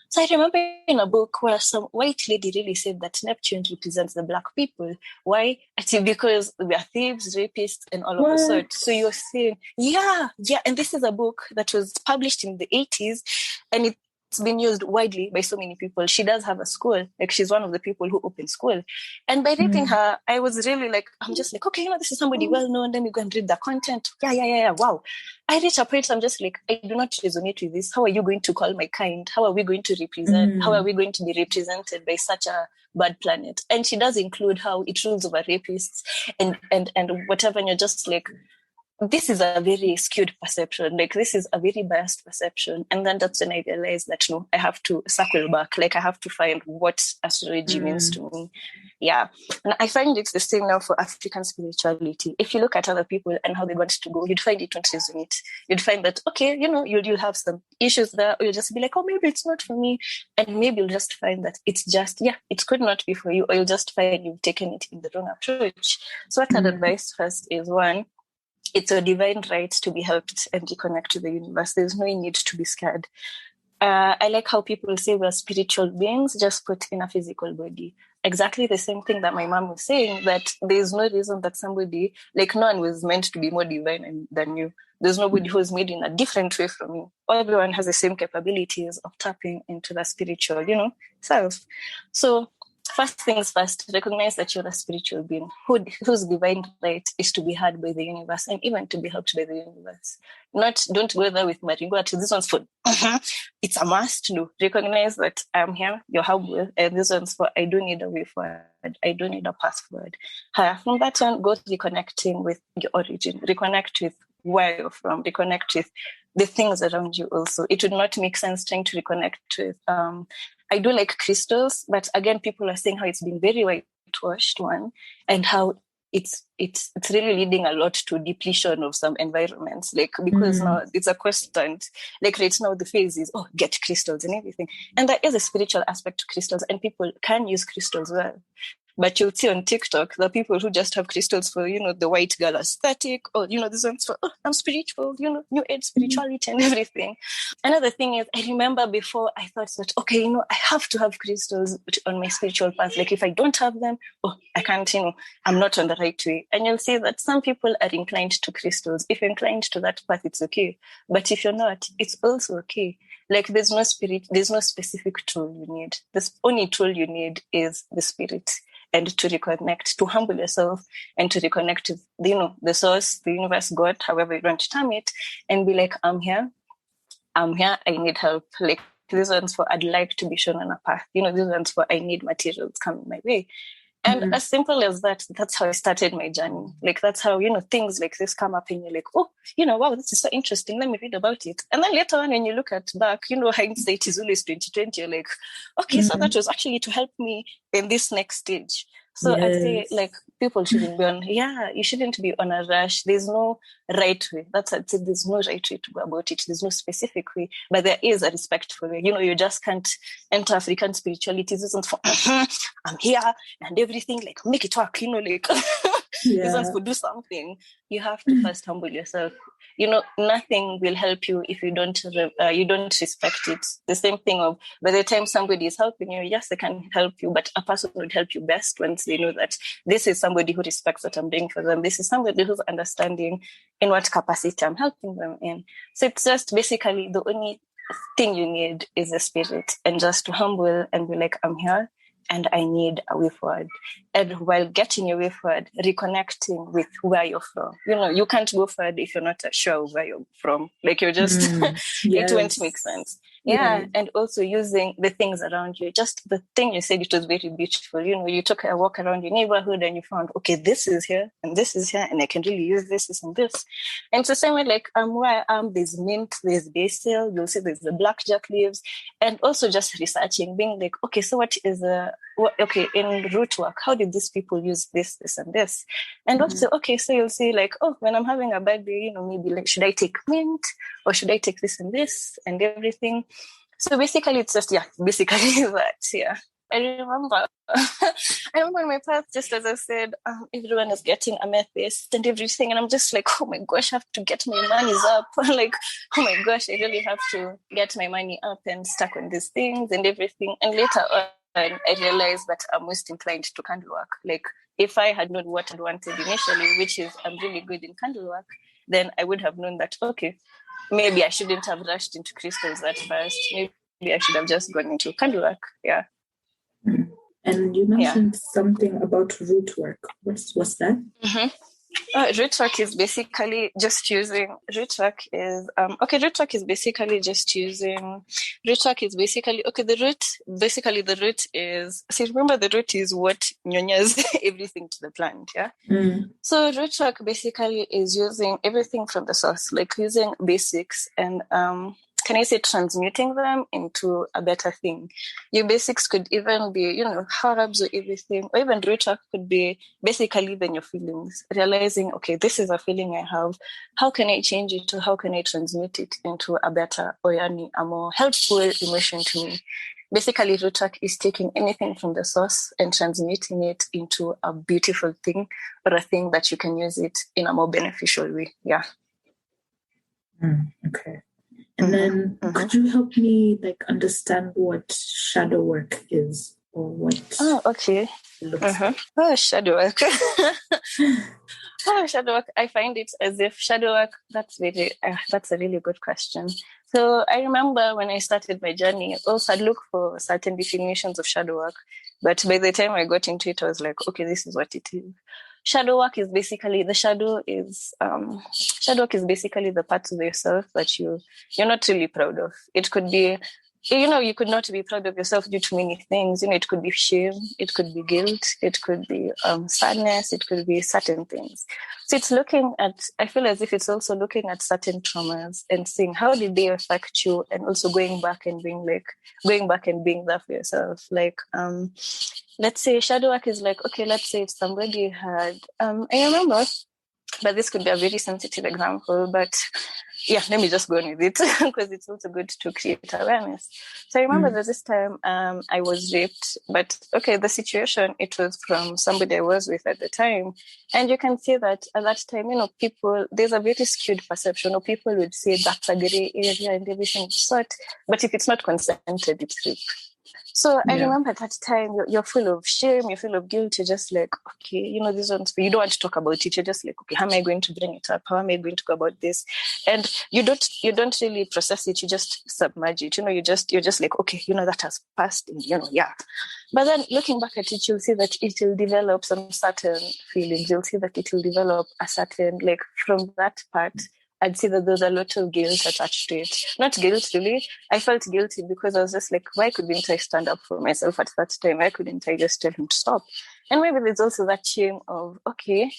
So I remember in a book where some white lady really said that Neptune represents the black people. Why? I think because we are thieves, rapists, and all of the sort. So you're saying, yeah. And this is a book that was published in the 80s, and it's been used widely by so many people. She does have a school. Like, she's one of the people who opened school. And by reading her, I was really like, I'm just like, okay, this is somebody well-known. Let me go and read the content. Yeah. Wow. I reach a point, I'm just like, I do not resonate with this. How are you going to call my kind? How are we going to represent? How are we going to be represented by such a bad planet? And she does include how it rules over rapists and whatever. And you're just like, this is a very skewed perception. Like, this is a very biased perception. And then that's when I realized that, no, I have to circle back. Like, I have to find what astrology means to me. Yeah. And I find it's the same now for African spirituality. If you look at other people and how they want to go, you'd find it won't resonate. You'd find that, okay, you'll have some issues there, or you'll just be like, oh, maybe it's not for me. And maybe you'll just find that it's just, it could not be for you, or you'll just find you've taken it in the wrong approach. So what I'd advise first is, one, it's a divine right to be helped and reconnect to the universe. There's no need to be scared. I like how people say we're spiritual beings just put in a physical body. Exactly the same thing that my mom was saying, that there's no reason that somebody, like, no one was meant to be more divine than you. There's nobody who's made in a different way from you. Everyone has the same capabilities of tapping into the spiritual, self. So first things first, recognize that you're a spiritual being whose divine right is to be heard by the universe and even to be helped by the universe. Don't go there with Maringo. This one's for, it's a must. No, recognize that I'm here, you're humble, and this one's for, I do need a way forward. I do need a path forward. From that on, go reconnecting with your origin, reconnect with where you're from, reconnect with the things around you also. It would not make sense trying to reconnect with, I do like crystals, but again, people are saying how it's been very whitewashed, one, and how it's really leading a lot to depletion of some environments, like, because now it's a constant, like right now the phase is, get crystals and everything. And there is a spiritual aspect to crystals, and people can use crystals well. But you'll see on TikTok the people who just have crystals for, the white girl aesthetic, or, this one's for, I'm spiritual, new age spirituality and everything. Another thing is, I remember before I thought that, okay, I have to have crystals on my spiritual path. Like, if I don't have them, I can't, I'm not on the right way. And you'll see that some people are inclined to crystals. If you're inclined to that path, it's okay. But if you're not, it's also okay. Like, there's no specific tool you need. The only tool you need is the spirit. And to reconnect, to humble yourself, and to reconnect with, the source, the universe, God, however you want to term it, and be like, I'm here, I need help. Like, this one's for, I'd like to be shown on a path. This one's for, I need materials coming my way. And as simple as that, that's how I started my journey. Like, that's how, things like this come up and you're like, wow, this is so interesting. Let me read about it. And then later on, when you look at back, hindsight is always 2020. You're like, okay, so that was actually to help me in this next stage. So I'd say, like, people shouldn't be you shouldn't be on a rush. There's no right way. That's I'd say there's no right way to go about it. There's no specific way, but there is a respectful way. You just can't enter African spirituality. This isn't for I'm here and everything, like make it work, like this one's for do something. You have to first humble yourself. Nothing will help you if you don't respect it. The same thing of by the time somebody is helping you, yes, they can help you, but a person would help you best once they know that this is somebody who respects what I'm doing for them. This is somebody who's understanding in what capacity I'm helping them in. So it's just basically the only thing you need is the spirit, and just to humble and be like, I'm here and I need a way forward. And while getting your way forward, reconnecting with where you're from. You can't go forward if you're not sure of where you're from. Like you're just, it won't make sense. Yeah. And also using the things around you. Just the thing you said, it was very beautiful. You took a walk around your neighborhood and you found, okay, this is here and this is here and I can really use this and this. And it's the same way, like where I am, there's mint, there's basil, you'll see there's the blackjack leaves. And also just researching, being like, okay, so what is in root work, how did these people use this and this? And also, okay, so you'll see like, oh, when I'm having a bad day, maybe like, should I take mint or should I take this and everything? So basically it's just, basically that, yeah. I remember in my path, just as I said, everyone is getting amethyst and everything. And I'm just like, oh my gosh, I have to get my monies up. Like, oh my gosh, I really have to get my money up and stuck on these things and everything. And later on, I realized that I'm most inclined to candle work. Like, if I had known what I wanted initially, which is I'm really good in candle work, then I would have known that, okay, maybe I shouldn't have rushed into crystals at first. Maybe I should have just gone into candle work. Yeah. And you mentioned something about root work. What's that? Mm-hmm. Root work is basically just using root work is the root is, see, remember the root is what nyonyas everything to the plant, yeah? So root work basically is using everything from the source, like using basics and can I say transmuting them into a better thing. Your basics could even be, herbs or everything, or even root work could be basically even your feelings, realizing, okay, this is a feeling I have. How can I change it, or how can I transmute it into a better or a more helpful emotion to me? Basically, root work is taking anything from the source and transmuting it into a beautiful thing, or a thing that you can use it in a more beneficial way. Yeah. Okay. And then could you help me understand what shadow work is, or what? Oh, okay. Like? Oh, shadow work. Shadow work. I find it as if shadow work, that's a really good question. So I remember when I started my journey, also I'd look for certain definitions of shadow work. But by the time I got into it, I was like, okay, this is what it is. Shadow work is basically, shadow work is basically the parts of yourself that you're not really proud of. It could be, you could not be proud of yourself due to many things. It could be shame, it could be guilt, it could be sadness, it could be certain things. So it's I feel as if it's also looking at certain traumas and seeing how did they affect you, and also going back and being there for yourself. Like, let's say shadow work is like, okay, let's say if somebody had, I remember, but this could be a very sensitive example, but yeah, let me just go on with it because it's also good to create awareness. So I remember that this time I was raped, but okay, the situation, it was from somebody I was with at the time. And you can see that at that time, people, there's a very skewed perception, or people would say that's a gray area and everything sort, but if it's not consented, it's rape. So I remember at that time, you're full of shame, you're full of guilt. You're just like, okay, this one's, you don't want to talk about it. You're just like, okay, how am I going to bring it up? How am I going to go about this? And you don't really process it. You just submerge it. You're just like, okay, that has passed, and yeah. But then looking back at it, you'll see that it will develop some certain feelings. You'll see that it will develop a certain, like, from that part, I'd see that there's a lot of guilt attached to it. Not guilt, really. I felt guilty because I was just like, why couldn't I stand up for myself at that time? Why couldn't I just tell him to stop? And maybe there's also that shame of, okay,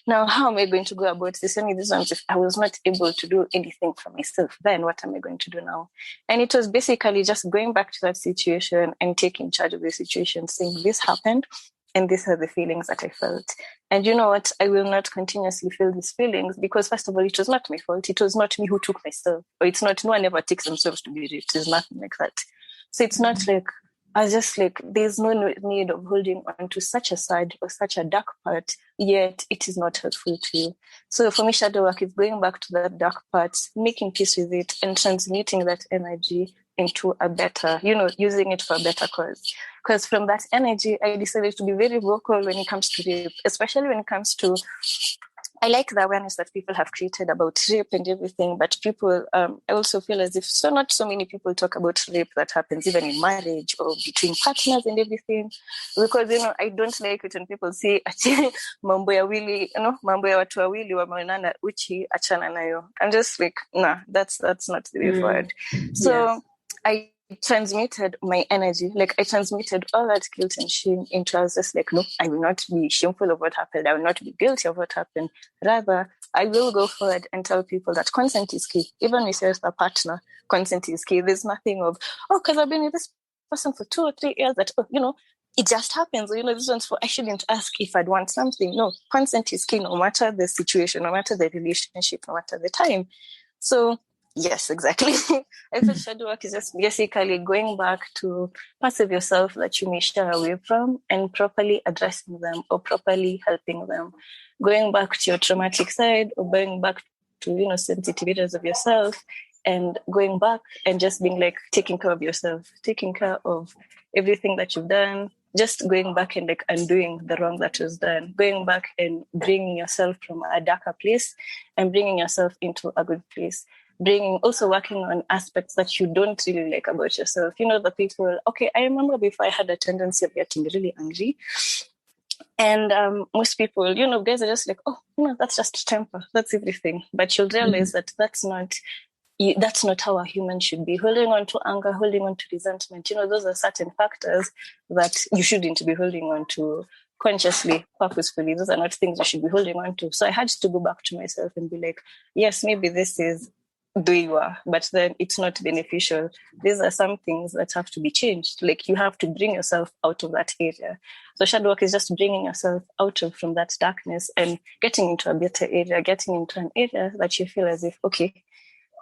now how am I going to go about this? Only this one, if I was not able to do anything for myself, then what am I going to do now? And it was basically just going back to that situation and taking charge of the situation, saying this happened. and these are the feelings that I felt. And you know what? I will not continuously feel these feelings because, first of all, it was not my fault. It was not me who took myself. Or it's not, no one ever takes themselves to be raped. There's nothing like that. So it's not like, I was just like, there's no need of holding on to such a side or such a dark part, yet it is not helpful to you. So for me, shadow work is going back to that dark part, making peace with it, and transmuting that energy into a better, using it for a better cause. Because from that energy, I decided to be very vocal when it comes to rape, especially when it comes to, I like the awareness that people have created about rape and everything, but people, I also feel as if not so many people talk about rape that happens even in marriage or between partners and everything. Because, I don't like it when people say, mambo ya wili, mambo ya watu wawili wameonana uchi achana nayo. I'm just like, nah, that's not the way forward. So I transmuted my energy, like I transmuted all that guilt and shame into, I was just like, no, I will not be shameful of what happened. I will not be guilty of what happened. Rather, I will go forward and tell people that consent is key. Even with your partner, consent is key. There's nothing of, because I've been with this person for 2 or 3 years that, it just happens. This one's for, I shouldn't ask if I'd want something. No, consent is key, no matter the situation, no matter the relationship, no matter the time. So, yes, exactly. I feel shadow work is just basically going back to parts of yourself that you may shy away from and properly addressing them or properly helping them. Going back to your traumatic side or going back to, sensitivities of yourself and going back and just being like taking care of yourself, taking care of everything that you've done, just going back and like undoing the wrong that was done, going back and bringing yourself from a darker place and bringing yourself into a good place. Also working on aspects that you don't really like about yourself. The people, okay, I remember before I had a tendency of getting really angry. And most people, guys are just like, oh, that's just temper. That's everything. But you'll realize that that's not how a human should be. Holding on to anger, holding on to resentment, those are certain factors that you shouldn't be holding on to consciously, purposefully. Those are not things you should be holding on to. So I had to go back to myself and be like, yes, maybe this is doiwa, but then it's not beneficial. These are some things that have to be changed. Like you have to bring yourself out of that area. So shadow work is just bringing yourself out from that darkness and getting into a better area, getting into an area that you feel as if, okay,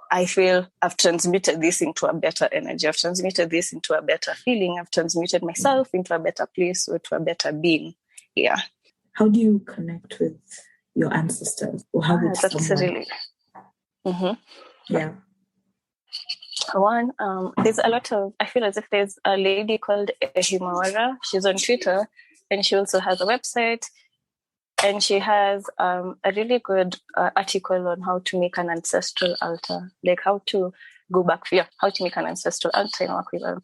I feel I've transmuted this into a better energy. I've transmuted this into a better feeling. I've transmuted myself into a better place or to a better being. Yeah. How do you connect with your ancestors? Or how would that's really... Yeah. One, there's a lot of, I feel as if there's a lady called Himawara. She's on Twitter and she also has a website. And she has a really good article on how to make an ancestral altar, like how to go back, how to make an ancestral altar and work with them.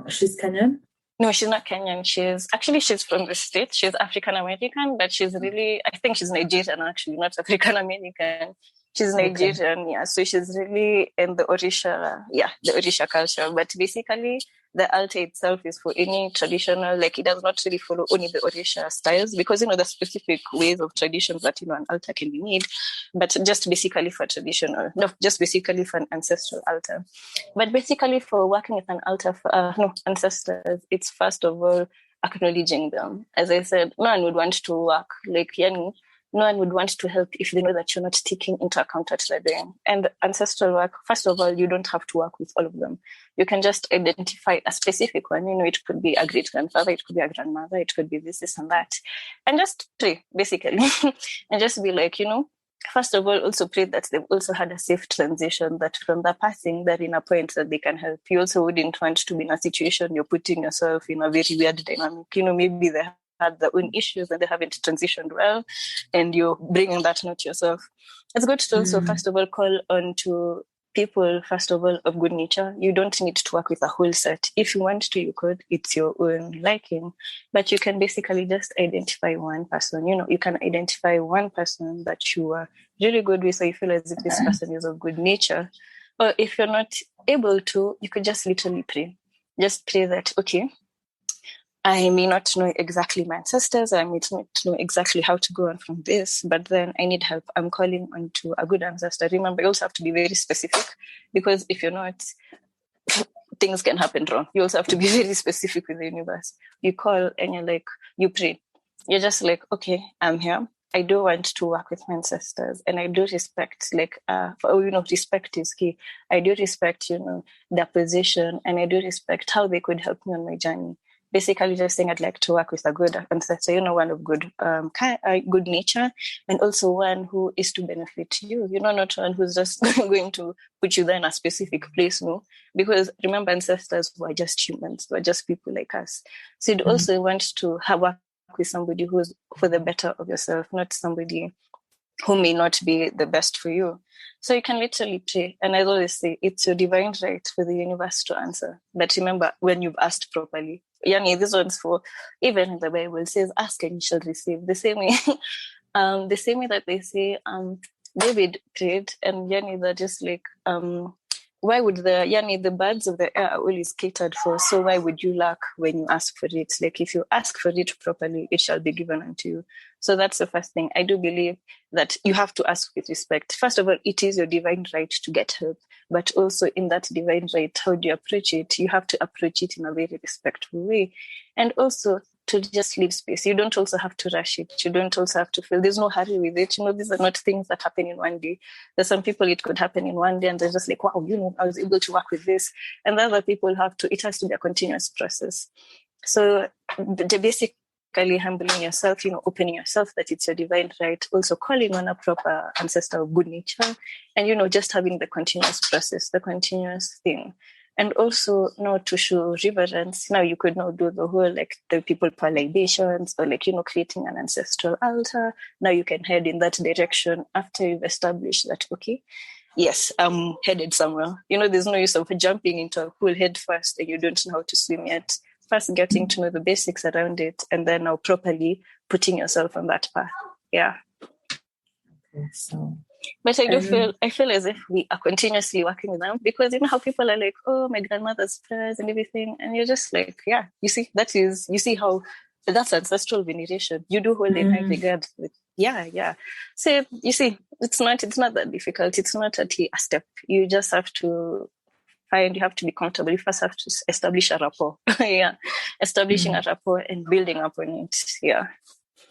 She's Kenyan? No, she's not Kenyan. She's from the States. She's African American, but she's really, I think she's Nigerian actually, not African American. She's Nigerian, yeah. So she's really in the Orisha culture. But basically, the altar itself is for any traditional, like it does not really follow only the Orisha styles because, the specific ways of traditions that, an altar can be made, but just basically for an ancestral altar. But basically for working with an altar for ancestors, it's first of all acknowledging them. As I said, no one would want to work like Yani. No one would want to help if they know that you're not taking into account what they're doing. And ancestral work, first of all, you don't have to work with all of them. You can just identify a specific one. It could be a great-grandfather, it could be a grandmother, it could be this and that. And just pray, basically. And just be like, first of all, also pray that they've also had a safe transition, that from the passing, they're in a point that they can help. You also wouldn't want to be in a situation you're putting yourself in a very weird dynamic. Maybe they had their own issues and they haven't transitioned well, and you're bringing that note yourself. It's good to also, first of all, call on to people, first of all, of good nature. You don't need to work with a whole set. If you want to, you could. It's your own liking. But you can basically just identify one person. You can identify one person that you are really good with, so you feel as if this person is of good nature. Or if you're not able to, you could just literally pray. Just pray that, okay, I may not know exactly my ancestors, I may not know exactly how to go on from this, but then I need help. I'm calling on to a good ancestor. Remember, you also have to be very specific, because if you're not, things can happen wrong. You also have to be very specific with the universe. You call and you're like, you pray. you're just like, okay, I'm here. I do want to work with my ancestors, and I do respect, respect is key. I do respect, their position, and I do respect how they could help me on my journey. Basically, just saying I'd like to work with a good ancestor, one of good, good nature, and also one who is to benefit you. Not one who's just going to put you there in a specific place, no. Because remember, ancestors were just humans, were just people like us. So you'd also want to have a with somebody who's for the better of yourself, not somebody who may not be the best for you. So you can literally pray. And I always say, it's your divine right for the universe to answer. But remember, when you've asked properly, this one's for, even in the Bible, it says, ask and you shall receive. The same way, that they say, David prayed, and they're just like, why would the birds of the air are always catered for? So why would you lack when you ask for it? Like, if you ask for it properly, it shall be given unto you. So that's the first thing. I do believe that you have to ask with respect. First of all, it is your divine right to get help. But also in that divine right, how do you approach it? You have to approach it in a very respectful way. And also to just leave space. You don't also have to rush it. You don't also have to feel there's no hurry with it. These are not things that happen in one day. There's some people it could happen in one day and they're just like, wow, I was able to work with this. And the other people it has to be a continuous process. So basically humbling yourself, opening yourself that it's your divine right, also calling on a proper ancestor of good nature, and, just having the continuous process, the continuous thing. And also, to show reverence. Now you could now do the whole, like the people pour libations or creating an ancestral altar. Now you can head in that direction after you've established that, okay, yes, I'm headed somewhere. There's no use of jumping into a pool head first and you don't know how to swim yet. First getting to know the basics around it and then now properly putting yourself on that path. Yeah. Okay, so... But I feel as if we are continuously working with them because how people are like, oh, my grandmother's prayers and everything. And you're just like, yeah, you see how that's ancestral veneration. You do hold in high regard. Yeah. So you see, it's not that difficult. It's not a step. You just have to you have to be comfortable. You first have to establish a rapport. Yeah. Establishing a rapport and building up on it. Yeah.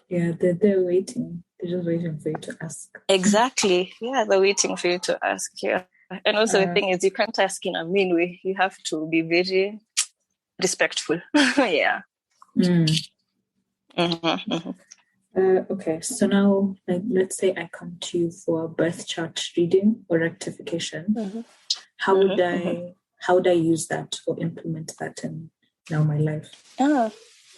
Yeah, they're waiting. They're just waiting for you to ask. Exactly. Yeah, they're waiting for you to ask. Yeah. And also the thing is, you can't ask in a mean way. You have to be very respectful. Yeah. Okay, so now, let's say I come to you for a birth chart reading or rectification. How would I use that or implement that in now my life?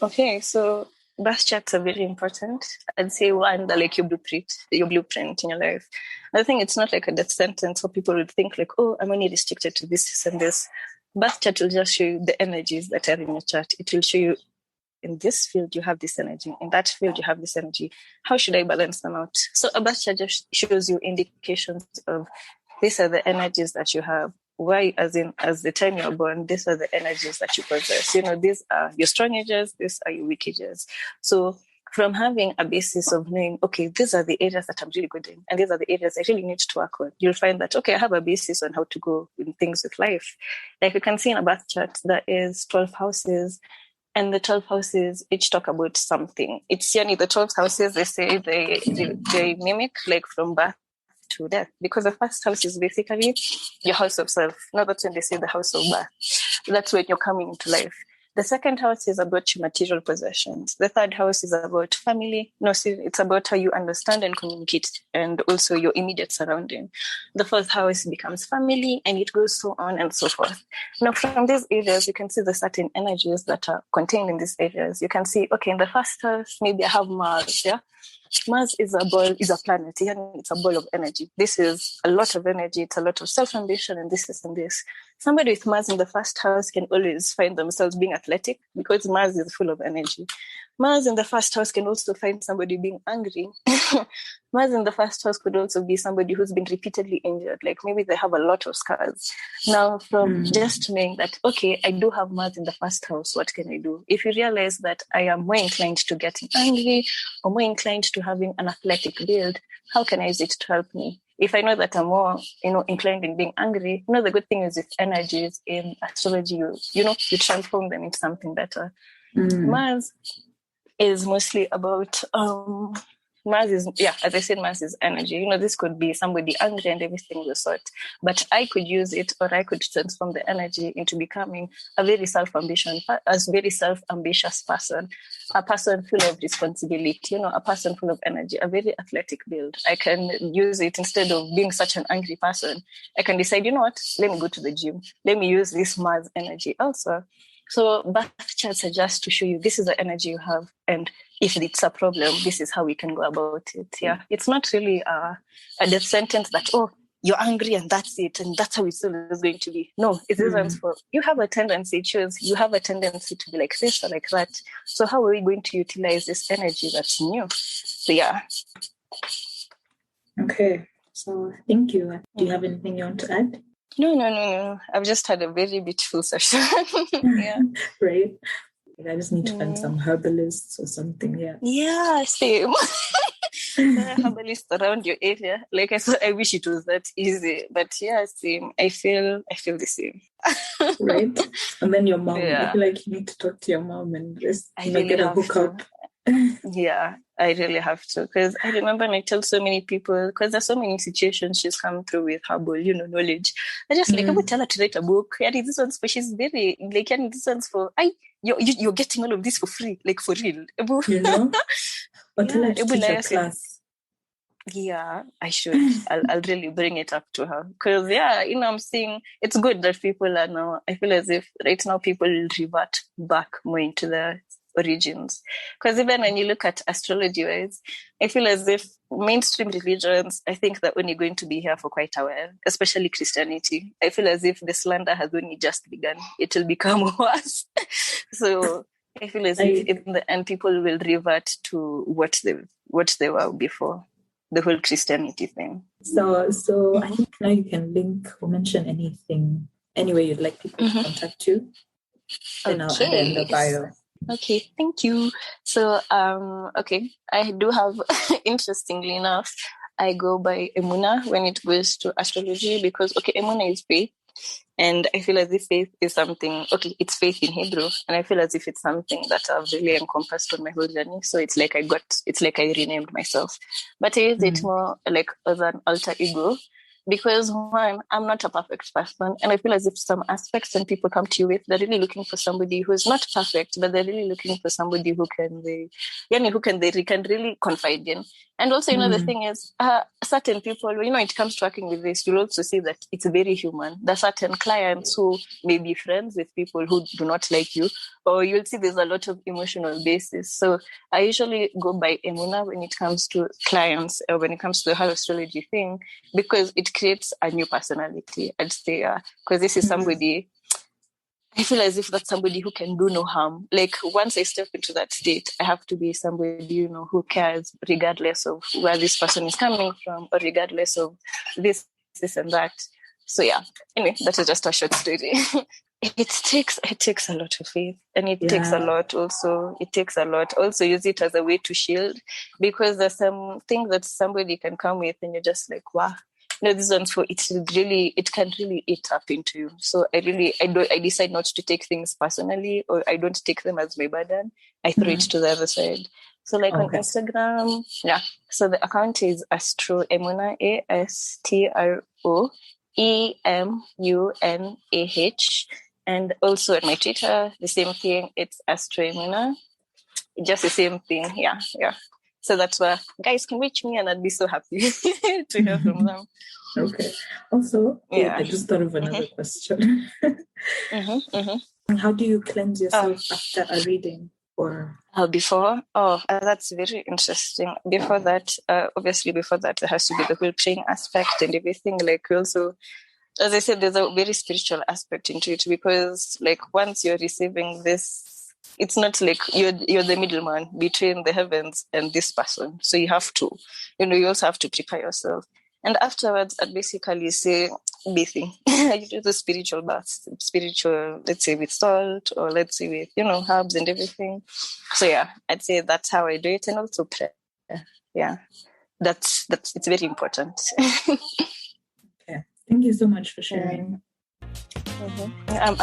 Okay. So birth charts are very important. I'd say one, they're like your blueprint in your life. I think it's not like a death sentence so people would think like, oh, I'm only restricted to this and this. Birth chart will just show you the energies that are in your chart. It will show you in this field you have this energy, in that field you have this energy. How should I balance them out? So a birth chart just shows you indications of these are the energies that you have. Why, as the time you're born, these are the energies that you possess. These are your strong edges, these are your weak edges. So from having a basis of knowing, okay, these are the areas that I'm really good in, and these are the areas I really need to work on, you'll find that, okay, I have a basis on how to go in things with life. Like you can see in a birth chart, there is 12 houses, and the 12 houses each talk about something. It's the 12 houses, they say they mimic like from birth to death, because the first house is basically your house of self. Now that's when they say the house of birth. That's when you're coming into life. The second house is about your material possessions. The third house is about family. It's about how you understand and communicate, and also your immediate surrounding. The fourth house becomes family, and it goes so on and so forth. Now, from these areas, you can see the certain energies that are contained in these areas. You can see, okay, in the first house, maybe I have Mars, yeah? Mars is a planet, and it's a ball of energy. This is a lot of energy. It's a lot of self-ambition and this and this. Somebody with Mars in the first house can always find themselves being athletic because Mars is full of energy. Mars in the first house can also find somebody being angry. Mars in the first house could also be somebody who's been repeatedly injured. Like maybe they have a lot of scars. Now, from just knowing that, okay, I do have Mars in the first house, what can I do? If you realize that I am more inclined to getting angry or more inclined to having an athletic build, how can I use it to help me? If I know that I'm more, inclined in being angry, the good thing is with energies in astrology, you transform them into something better. Mars is mostly about Mars is, as I said, Mars is energy. This could be somebody angry and everything of the sort, but I could use it, or I could transform the energy into becoming a very self-ambitious person, a person full of responsibility, a person full of energy, a very athletic build. I can use it instead of being such an angry person. I can decide, what, let me go to the gym. Let me use this Mars energy also. So birth charts are just to show you this is the energy you have, and if it's a problem, this is how we can go about it. Yeah, it's not really a death sentence that, oh, you're angry and that's it, and that's how it's always going to be. No, it's reasons for you have a tendency to be like this or like that. So how are we going to utilize this energy that's new? So yeah. Okay, so thank you. Do you have anything you want to add? No. I've just had a very beautiful session. Yeah. Right. I just need to find some herbalists or something. Yeah. Yeah, same. Herbalists around your area. Like I wish it was that easy. But yeah, same. I feel the same. Right. And then your mom. Yeah. I feel like you need to talk to your mom and just really get a hookup. Yeah, I really have to, because I remember I tell so many people, because there's so many situations she's come through with herbal, knowledge. I just I would tell her to write a book. Yeah, this one's for, she's very like, this one's for, you're getting all of this for free, like for real. Or tell her to teach a class. Yeah, I should. I'll really bring it up to her, because I'm seeing it's good that people are now. I feel as if right now people will revert back more into the origins, because even when you look at astrology wise, I feel as if mainstream religions, I think they're only going to be here for quite a while, especially Christianity. I feel as if the slander has only just begun. It will become worse. So I feel as if in the end people will revert to what they were before, the whole Christianity thing. So I think now you can link or mention anything, anyway you'd like people to contact you. And I'll add it in the bio. Okay, thank you. So, I do have, interestingly enough, I go by Emuna when it goes to astrology, because, Emuna is faith, and I feel as if faith is something, it's faith in Hebrew, and I feel as if it's something that I've really encompassed on my whole journey, so it's like I renamed myself. But I use it more like as an alter ego, because one, I'm not a perfect person, and I feel as if some aspects when people come to you with, they're really looking for somebody who's not perfect, but they're really looking for somebody who they can really confide in. And also, the thing is, certain people, when it comes to working with this, you'll also see that it's very human. There are certain clients who may be friends with people who do not like you, or you'll see there's a lot of emotional basis. So I usually go by Emuna when it comes to clients, or when it comes to the whole astrology thing, because it creates a new personality, I'd say, because this is somebody, I feel as if that's somebody who can do no harm. Like, once I step into that state, I have to be somebody, who cares, regardless of where this person is coming from, or regardless of this and that. So yeah, anyway, that is just a short story. It takes a lot of faith, and it takes a lot also. It takes a lot. Also use it as a way to shield, because there's some things that somebody can come with and you're just like, wow, this one's for it can really eat up into you. So I decide not to take things personally, or I don't take them as my burden. I throw it to the other side. So on Instagram, so the account is Astro Emuna, ASTROEMUNAH. And also on my Twitter, the same thing, it's Astro Emuna. Just the same thing, yeah. So that's where guys can reach me, and I'd be so happy to hear from them. Okay. Also, I just thought of another question. How do you cleanse yourself after a reading? Or before? That's very interesting. Before that, obviously, there has to be the whole praying aspect and everything. Like, also, as I said, there's a very spiritual aspect into it, because once you're receiving this, it's not like you're the middleman between the heavens and this person. So you have to, you also have to prepare yourself. And afterwards, I'd basically say bathing. You do the spiritual baths, let's say with salt, or let's say with, herbs and everything. So yeah, I'd say that's how I do it. And also prayer. Yeah, that's it's very important. Okay. Thank you so much for sharing. I'm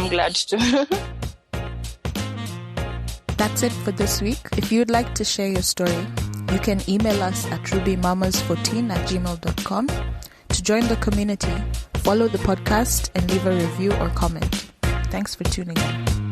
glad to. That's it for this week. If you'd like to share your story, you can email us at rubymamas14@gmail.com. To join the community, follow the podcast and leave a review or comment. Thanks for tuning in.